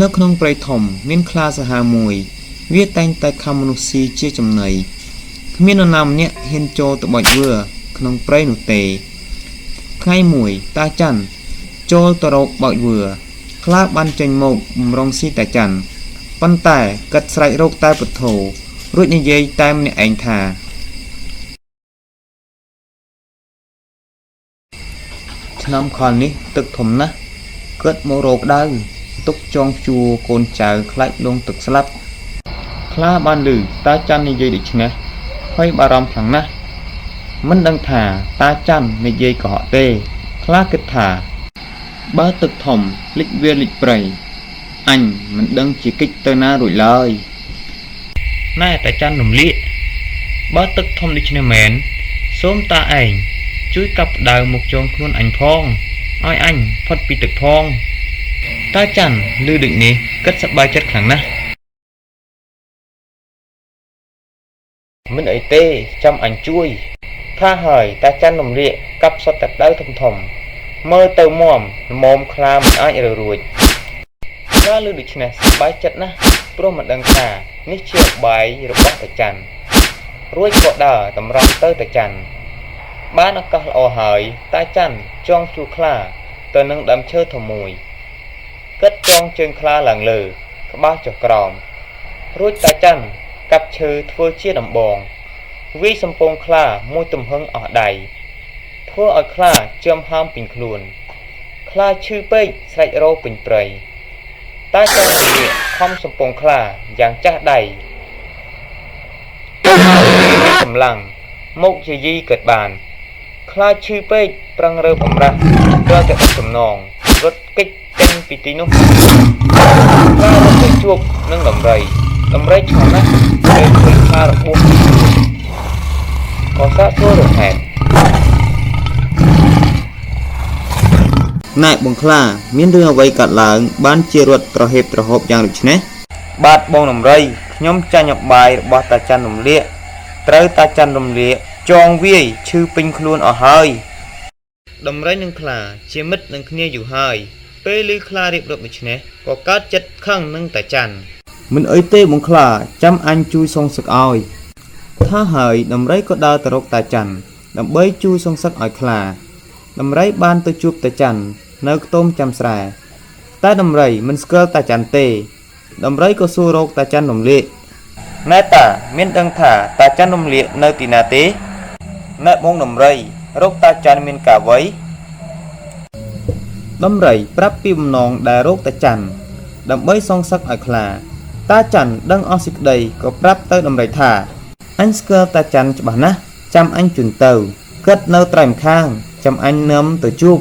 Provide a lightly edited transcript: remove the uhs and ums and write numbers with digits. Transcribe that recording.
នៅក្នុងព្រៃធំមានខ្លាសាហាវមួយវាតែងតែខំមនុស្សស៊ីជាចំណីគ្មាននរណាម្នាក់ហ៊ានចូលទៅបាច់វឿក្នុងព្រៃនោះទេថ្ងៃមួយតាច័ន្ទចូលទៅរកបាច់វឿខ្លាបានចេញមកបំរុងស៊ីតាច័ន្ទប៉ុន្តែកាត់ស្រែករកតែពុទ្ធោរួចនិយាយតែម្នាក់ឯងថាឆ្នាំខលនេះទឹកធំណាស់កើតមករោគដៅទុកចងជួកូនចៅខ្លាចលងទឹកស្លាប់ខ្លាបានឮតាច័ន្ទនិយាយដូច្នេះហើយបារម្ភខ្លាំងណាស់មិនដឹងថាតាច័ន្ទនិយាយកុហកទេខ្លាគិតថាបើទឹកធំលិចវាលិចព្រៃអញមិនដឹងជាកិច្ចទៅណារួចឡើយណែតាច័ន្ទរំលាកបើទឹកធំដូច្នេះមែនសូមតាឯងជួយកាប់ផ្ដៅមកចងខ្លួនអញផងឲ្យអញផុតពីទឹកផងតាច័ន្ទឮដូចនេះគិតសប្បាយចិត្តខ្លាំងណាស់មិនអីទេចាំអញជួយថាហើយតាច័ន្ទរំលាកកាប់សុទ្ធតែផ្ដៅធំធំមើលទៅមុំល្មមខ្លាមិនអាចរើរួចខ្លាឮដូច្នេះសប្បាយចិត្តណាស់ព្រោះមិនដឹងថានេះជាបាយរបស់តាច័ន្ទរួចក៏ដើរតម្រង់ទៅតាច័ន្ទបានឱកាសល្អហើយតាច័ន្ទចងជួខ្លាទៅនឹងដើមឈើធំមួយគិតចងជើងខ្លាឡើងលើក្បាលចុះក្រោមរួចតាច័ន្ទកាប់ឈើធ្វើជាដំបងវាយសំពងខ្លាមួយទំហឹងអស់ដៃធ្វើឲ្យខ្លាជាំហើមពេញខ្លួនខ្លាឈឺពេកស្រែករោពេញព្រៃតាច័ន្ទនេះខំសំពងខ្លាយ៉ាងចាស់ដៃកម្លាំងមកជាយីកើតបានខ្លាឈឺពេកប្រឹងរើបំរាស់ត្រូវតែសំណងរត់គេចចេញពីទីនោះខ្លារត់ទៅជួបនឹងដំរីឆ្ងល់ណាស់ពេលឃើញខ្លារបួសក៏សាកសួររហេតុណែបងខ្លាមានរឿងអ្វីកើតឡើងបានជារត់ត្រហេបត្រហូបយ៉ាងដូចនេះបាទបងដំរីខ្ញុំចាញ់អបាយរបស់តាច័ន្ទរំលាកត្រូវតាច័ន្ទរំលាកចងវាយឈឺពេញខ្លួនអស់ហើយដំរីនិងខ្លាជាមិត្តនឹងគ្នាយូរហើយពេលឮខ្លារៀបរាប់ដូច្នេះក៏កើតចិត្តខឹងនឹងតាច័ន្ទមិនអីទេបងខ្លាចាំអញជួយសងសឹកឲ្យថាហើយដំរីក៏ដើរទៅរកតាច័ន្ទដើម្បីជួយសងសឹកឲ្យខ្លាដំរីបានទៅជួបតាច័ន្ទនៅខ្ទមចាំស្រែតែដំរីមិនស្គាល់តាច័ន្ទទេដំរីក៏សួររកតាច័ន្ទរំលាកណែតាមានដឹងថាតាច័ន្ទរំលាកនៅទីណាទេណែបងដំរីរកតាច័ន្ទមានកាអ្វីដំរីប្រាប់ពីបំណងដែលរកតាច័ន្ទដើម្បីសងសឹកឲ្យខ្លាតាច័ន្ទដឹងអស់សេចក្តីក៏ប្រាប់ទៅដំរីថាអញស្គាល់តាច័ន្ទច្បាស់ណាស់ចាំអញជូនទៅគិតនៅត្រៃម្ខាងចាំអញនាំទៅជួប